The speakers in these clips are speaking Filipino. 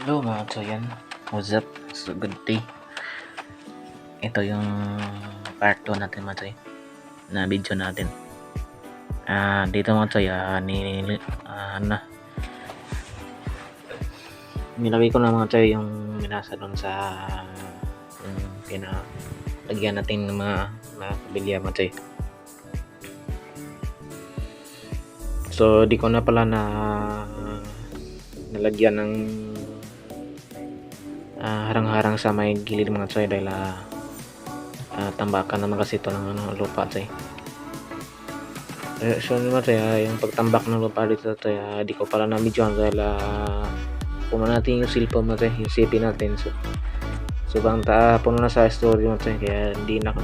Hello mga Choyan, what's up? So good day. Ito yung part 2 natin mga Choy, na video natin. Dito mga Choy, nilagay ko na mga Choy yung minasa doon sa yung pinalagyan natin ng mga kabilya mga Choy. So di ko na pala nalagyan ng harang-harang sa may gilid mga Choy dahil tambakan naman kasi ito ng lupa Choy. So naman Choy, yung pagtambak ng lupa dito Choy, di ko pala na-videoan dahil puno natin yung cellphone mo Choy, yung CP natin. So bang puno na sa storage mo Choy, kaya hindi na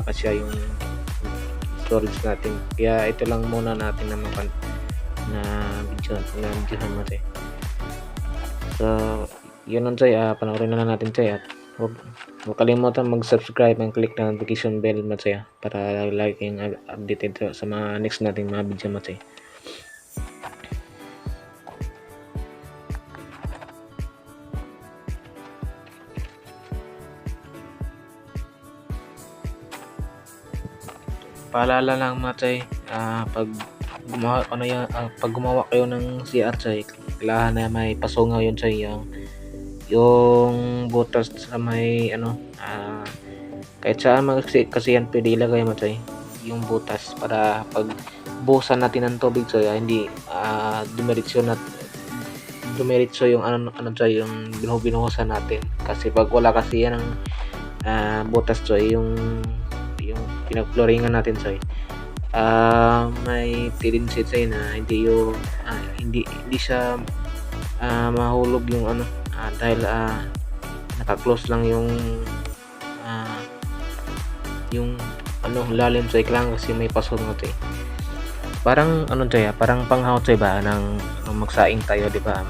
kasi yung storage natin, kaya ito lang muna natin na videohan mo Choy. So yun lang Choy, panoorin na lang natin Choy, at huwag kalimutan mag-subscribe and click na notification bell mo Choy, para lagi kayong updated sa mga next nating mga video mo Choy. Paalala lang mga Choy, pag gumawa kayo ng CR Choy, kailangan na may pasungaw yun Choy, yung butas sa may kahit saan kasi yan pwede ilagay mo Choy, yung butas, para pag buhusan natin ng tubig Choy, hindi dumiretso yung Choy, yung binuhusan natin, kasi pag wala kasi yan ang butas Choy, yung pinag-flooringan natin Choy, may tendency Choy na hindi siya mahulog yung dahil naka-close lang yung lalim Choy, kailangan kasi may pasungaw Choy. Parang Choy, parang panghaw Choy ba ng magsaing tayo, di ba?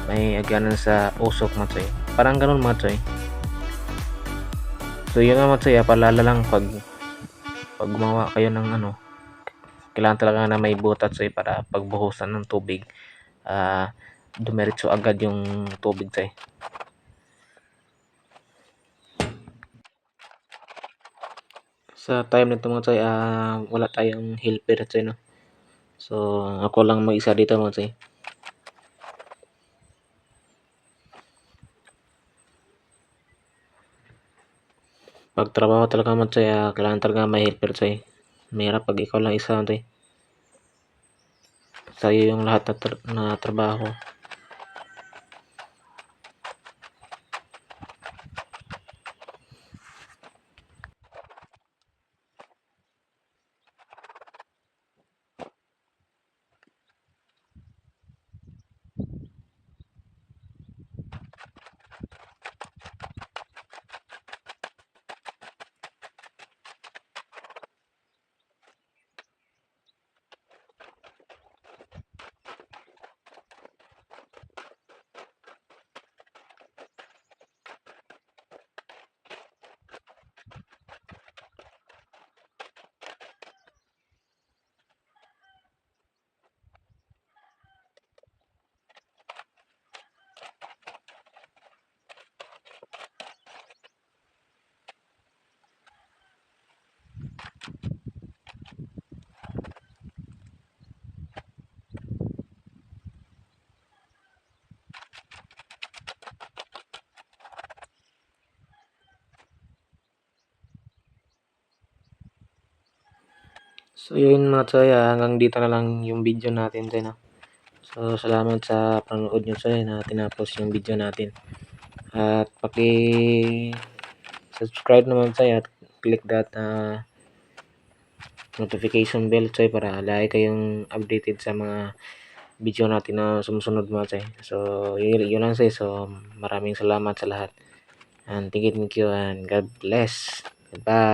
May agyanan sa usok mo Choy, parang ganun mga Choy. So yun nga mga Choy, paalala lang pag gumawa kayo ng kailangan talaga na may butas Choy, para pagbuhusan ng tubig dumiretso agad yung tubig Choy. Sa time nito mga Choy, wala tayong helper Choy, no? So ako lang mag-isa dito mga Choy. Pag trabaho talaga mga Choy, kailangan talaga may helper Choy. Mahirap pag ikaw lang isa Choy, sa'yo yung lahat na trabaho. So yun mga Choy, hanggang dito na lang yung video natin Choy, no? So salamat sa panonood nyo Choy, na tinapos yung video natin. At subscribe naman Choy, at click that notification bell Choy, para lagi kayong updated sa mga video natin na sumusunod mga Choy. So yun lang Choy. So maraming salamat sa lahat, and thank you and God bless. Goodbye.